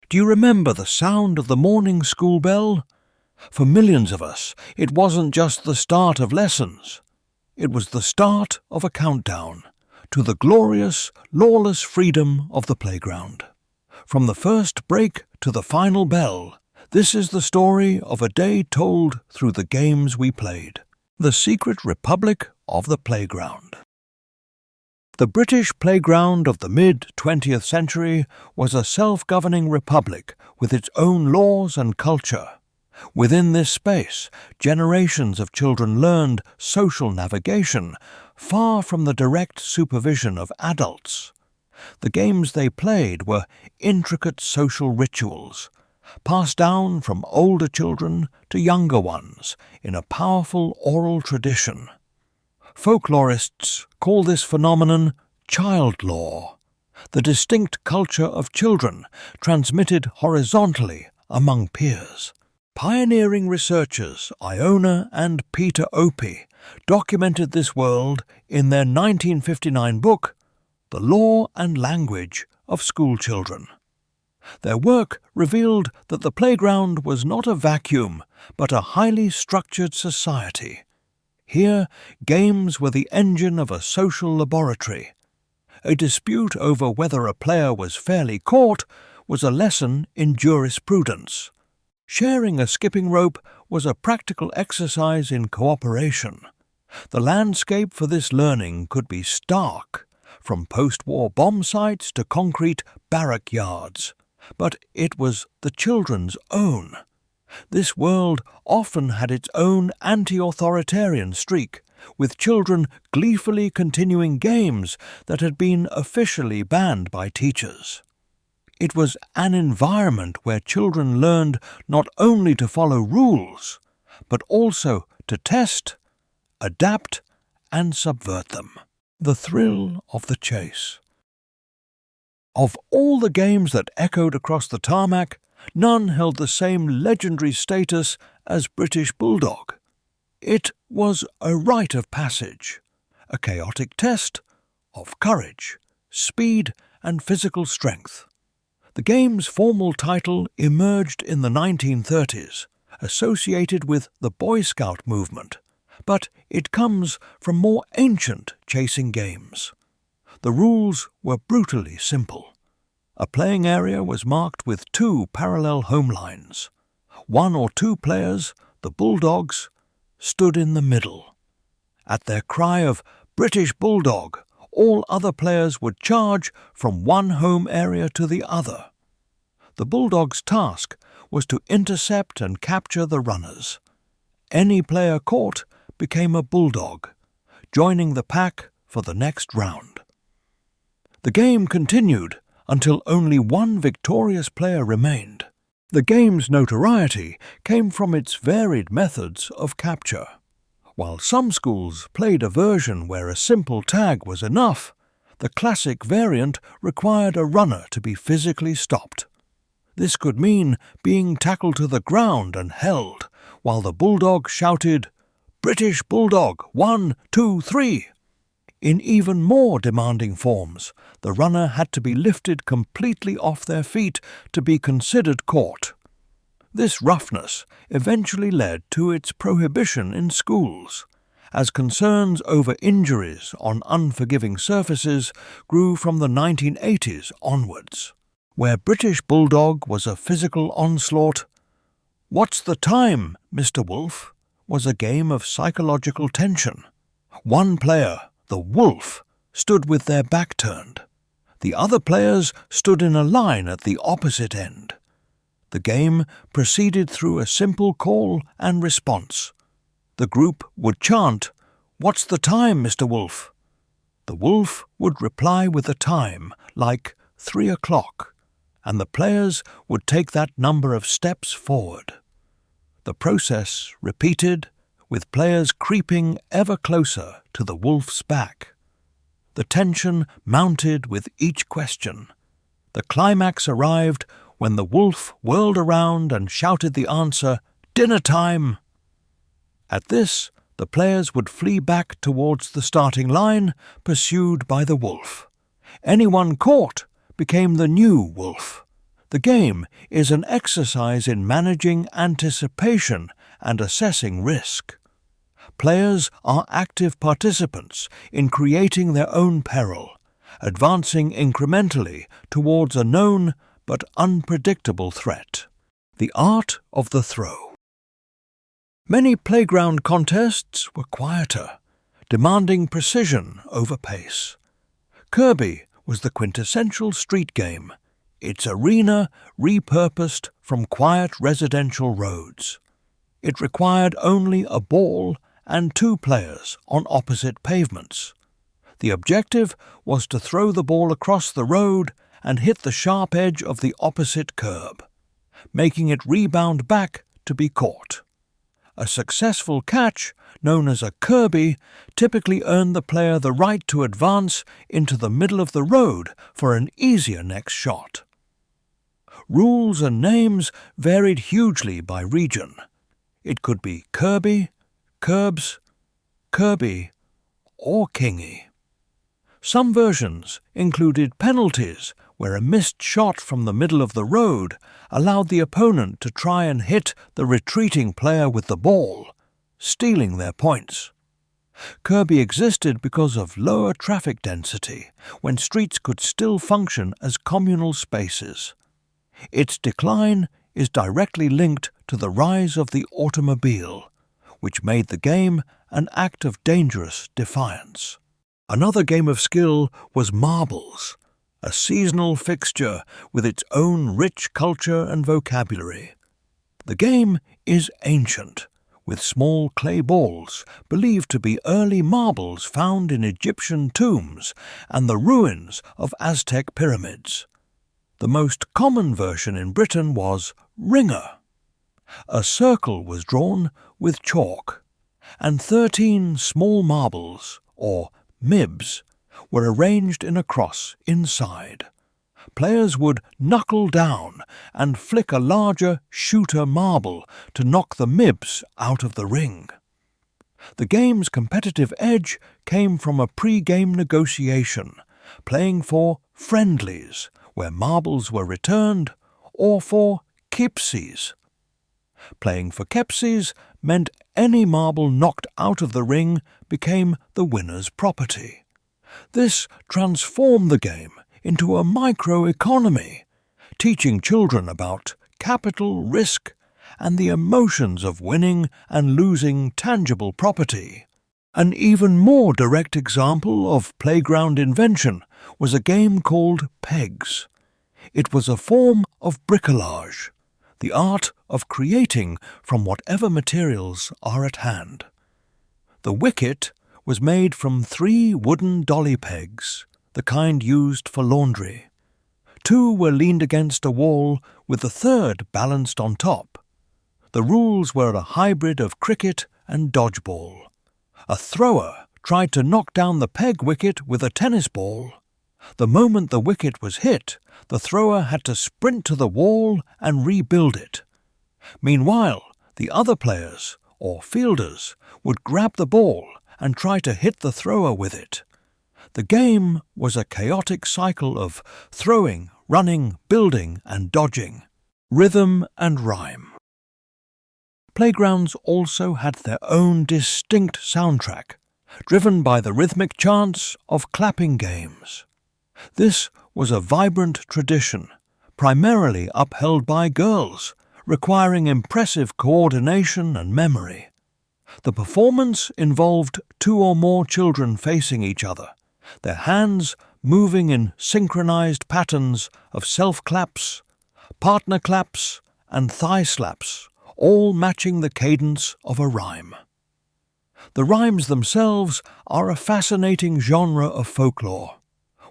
Do you remember the sound of the morning school bell? For millions of us, it wasn't just the start of lessons. It was the start of a countdown to the glorious, lawless freedom of the playground. From the first break to the final bell, this is the story of a day told through the games we played. The secret republic of the playground. The British playground of the mid-20th century was a self-governing republic with its own laws and culture. Within this space, generations of children learned social navigation far from the direct supervision of adults. The games they played were intricate social rituals, passed down from older children to younger ones in a powerful oral tradition. Folklorists call this phenomenon child law, the distinct culture of children transmitted horizontally among peers. Pioneering researchers Iona and Peter Opie documented this world in their 1959 book, The Law and Language of School Children. Their work revealed that the playground was not a vacuum, but a highly structured society. Here, games were the engine of a social laboratory. A dispute over whether a player was fairly caught was a lesson in jurisprudence. Sharing a skipping rope was a practical exercise in cooperation. The landscape for this learning could be stark, from post-war bomb sites to concrete barrack yards, but it was the children's own. This world often had its own anti-authoritarian streak, with children gleefully continuing games that had been officially banned by teachers. It was an environment where children learned not only to follow rules, but also to test, adapt, and subvert them. The thrill of the chase. Of all the games that echoed across the tarmac, none held the same legendary status as British Bulldog. It was a rite of passage, a chaotic test of courage, speed, and physical strength. The game's formal title emerged in the 1930s, associated with the Boy Scout movement, but it comes from more ancient chasing games. The rules were brutally simple. A playing area was marked with 2 parallel home lines. 1 or 2 players, the Bulldogs, stood in the middle. At their cry of British Bulldog, all other players would charge from one home area to the other. The Bulldog's task was to intercept and capture the runners. Any player caught became a Bulldog, joining the pack for the next round. The game continued until only one victorious player remained. The game's notoriety came from its varied methods of capture. While some schools played a version where a simple tag was enough, the classic variant required a runner to be physically stopped. This could mean being tackled to the ground and held, while the Bulldog shouted, "British Bulldog, 1, 2, 3!" In even more demanding forms, the runner had to be lifted completely off their feet to be considered caught. This roughness eventually led to its prohibition in schools, as concerns over injuries on unforgiving surfaces grew from the 1980s onwards. Where British Bulldog was a physical onslaught, "What's the time, Mr. Wolf?" was a game of psychological tension. One player, the Wolf, stood with their back turned. The other players stood in a line at the opposite end. The game proceeded through a simple call and response. The group would chant, "What's the time, Mr. Wolf?" The Wolf would reply with a time, like 3 o'clock, and the players would take that number of steps forward. The process repeated, with players creeping ever closer to the Wolf's back. The tension mounted with each question. The climax arrived when the Wolf whirled around and shouted the answer, "Dinner time!" At this, the players would flee back towards the starting line, pursued by the Wolf. Anyone caught became the new Wolf. The game is an exercise in managing anticipation and assessing risk. Players are active participants in creating their own peril, advancing incrementally towards a known but unpredictable threat. The art of the throw. Many playground contests were quieter, demanding precision over pace. Kirby was the quintessential street game, its arena repurposed from quiet residential roads. It required only a ball and 2 players on opposite pavements. The objective was to throw the ball across the road and hit the sharp edge of the opposite curb, making it rebound back to be caught. A successful catch, known as a Kirby, typically earned the player the right to advance into the middle of the road for an easier next shot. Rules and names varied hugely by region. It could be Kirby, Curbs, Kirby, or Kingy. Some versions included penalties where a missed shot from the middle of the road allowed the opponent to try and hit the retreating player with the ball, stealing their points. Kirby existed because of lower traffic density, when streets could still function as communal spaces. Its decline is directly linked to the rise of the automobile, which made the game an act of dangerous defiance. Another game of skill was marbles, a seasonal fixture with its own rich culture and vocabulary. The game is ancient, with small clay balls believed to be early marbles found in Egyptian tombs and the ruins of Aztec pyramids. The most common version in Britain was ringer. A circle was drawn with chalk, and 13 small marbles, or mibs, were arranged in a cross inside. Players would knuckle down and flick a larger shooter marble to knock the mibs out of the ring. The game's competitive edge came from a pre-game negotiation, playing for friendlies, where marbles were returned, or for keepsies. Playing for keepsies meant any marble knocked out of the ring became the winner's property. This transformed the game into a microeconomy, teaching children about capital, risk, and the emotions of winning and losing tangible property. An even more direct example of playground invention was a game called pegs. It was a form of bricolage, the art of creating from whatever materials are at hand. The wicket was made from 3 wooden dolly pegs, the kind used for laundry. 2 were leaned against a wall with the 3rd balanced on top. The rules were a hybrid of cricket and dodgeball. A thrower tried to knock down the peg wicket with a tennis ball. The moment the wicket was hit, the thrower had to sprint to the wall and rebuild it. Meanwhile, the other players, or fielders, would grab the ball and try to hit the thrower with it. The game was a chaotic cycle of throwing, running, building, and dodging. Rhythm and rhyme. Playgrounds also had their own distinct soundtrack, driven by the rhythmic chants of clapping games. This was a vibrant tradition, primarily upheld by girls, requiring impressive coordination and memory. The performance involved 2 or more children facing each other, their hands moving in synchronized patterns of self-claps, partner claps, and thigh slaps, all matching the cadence of a rhyme. The rhymes themselves are a fascinating genre of folklore.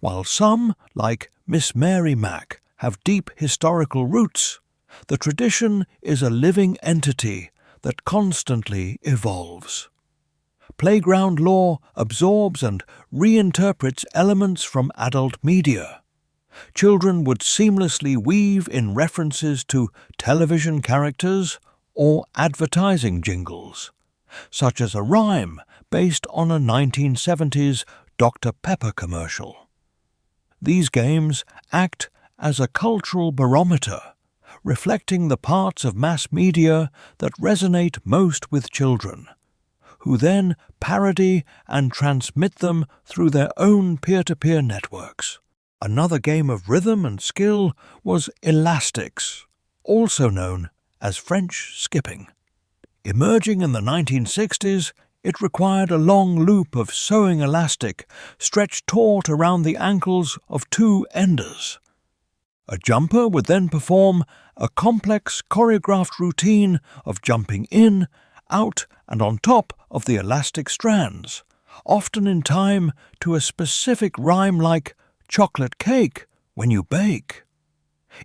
While some, like Miss Mary Mac, have deep historical roots, the tradition is a living entity that constantly evolves. Playground lore absorbs and reinterprets elements from adult media. Children would seamlessly weave in references to television characters or advertising jingles, such as a rhyme based on a 1970s Dr. Pepper commercial. These games act as a cultural barometer, reflecting the parts of mass media that resonate most with children, who then parody and transmit them through their own peer-to-peer networks. Another game of rhythm and skill was elastics, also known as French skipping. Emerging in the 1960s, it required a long loop of sewing elastic stretched taut around the ankles of two enders. A jumper would then perform a complex choreographed routine of jumping in, out, and on top of the elastic strands, often in time to a specific rhyme like chocolate cake when you bake.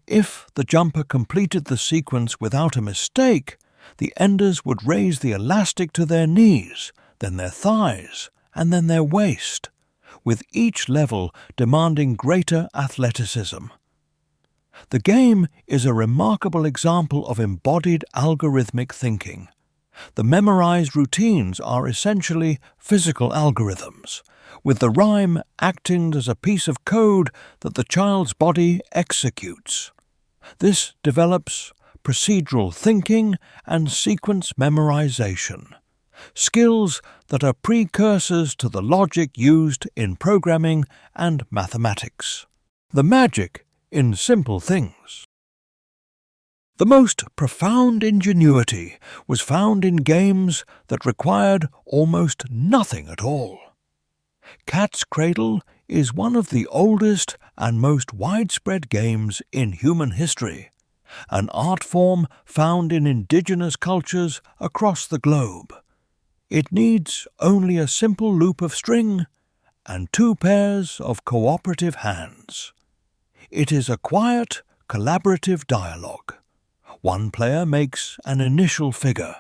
If the jumper completed the sequence without a mistake, the enders would raise the elastic to their knees, then their thighs, and then their waist, with each level demanding greater athleticism. The game is a remarkable example of embodied algorithmic thinking. The memorized routines are essentially physical algorithms, with the rhyme acting as a piece of code that the child's body executes. This develops procedural thinking and sequence memorization, skills that are precursors to the logic used in programming and mathematics. The magic in simple things. The most profound ingenuity was found in games that required almost nothing at all. Cat's Cradle is one of the oldest and most widespread games in human history, an art form found in indigenous cultures across the globe. It needs only a simple loop of string and two pairs of cooperative hands. It is a quiet, collaborative dialogue. One player makes an initial figure,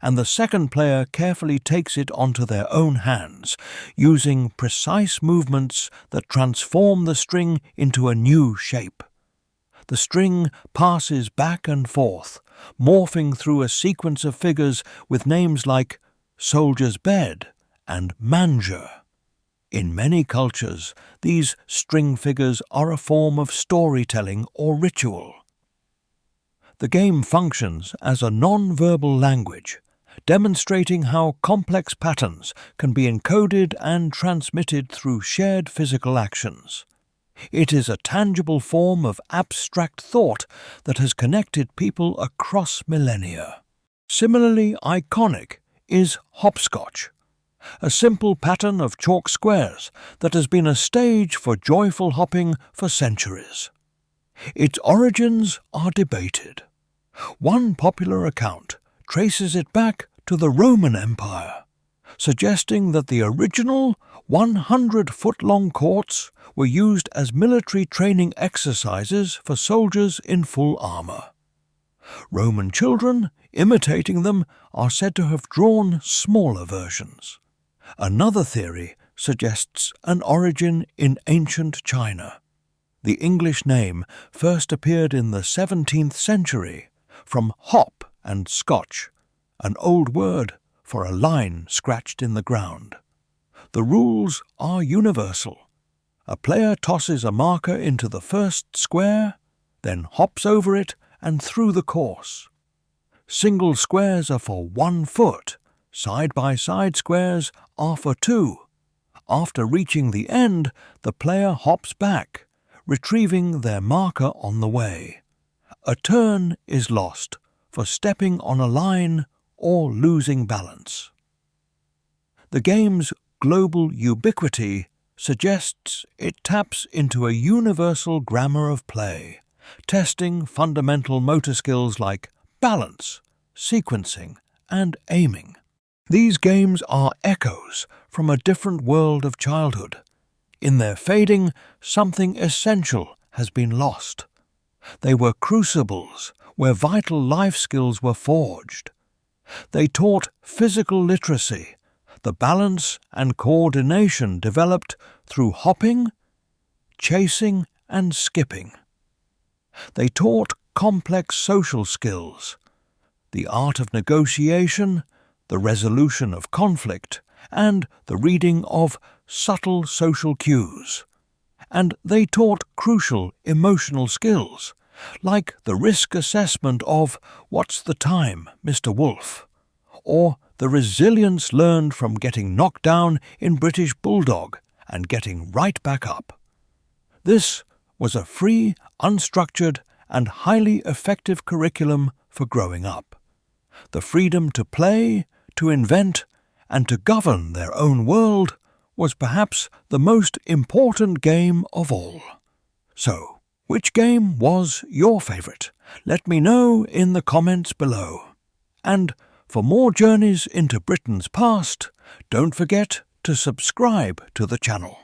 and the second player carefully takes it onto their own hands, using precise movements that transform the string into a new shape. The string passes back and forth, morphing through a sequence of figures with names like soldier's bed and manger. In many cultures, these string figures are a form of storytelling or ritual. The game functions as a non-verbal language, demonstrating how complex patterns can be encoded and transmitted through shared physical actions. It is a tangible form of abstract thought that has connected people across millennia. Similarly iconic is hopscotch, a simple pattern of chalk squares that has been a stage for joyful hopping for centuries. Its origins are debated. One popular account traces it back to the Roman Empire, suggesting that the original 100-foot-long courts were used as military training exercises for soldiers in full armor. Roman children, imitating them, are said to have drawn smaller versions. Another theory suggests an origin in ancient China. The English name first appeared in the 17th century from hop and scotch, an old word for a line scratched in the ground. The rules are universal. A player tosses a marker into the first square, then hops over it and through the course. Single squares are for 1 foot, side-by-side squares are for 2. After reaching the end, the player hops back, retrieving their marker on the way. A turn is lost for stepping on a line or losing balance. The game's global ubiquity suggests it taps into a universal grammar of play, testing fundamental motor skills like balance, sequencing, and aiming. These games are echoes from a different world of childhood. In their fading, something essential has been lost. They were crucibles where vital life skills were forged. They taught physical literacy, the balance and coordination developed through hopping, chasing, and skipping. They taught complex social skills, the art of negotiation, the resolution of conflict, and the reading of subtle social cues. and they taught crucial emotional skills, like the risk assessment of "What's the time, Mr. Wolf?" or the resilience learned from getting knocked down in British Bulldog and getting right back up. This was a free, unstructured, and highly effective curriculum for growing up. The freedom to play, to invent, and to govern their own world was perhaps the most important game of all. So, which game was your favourite? Let me know in the comments below. And for more journeys into Britain's past, don't forget to subscribe to the channel.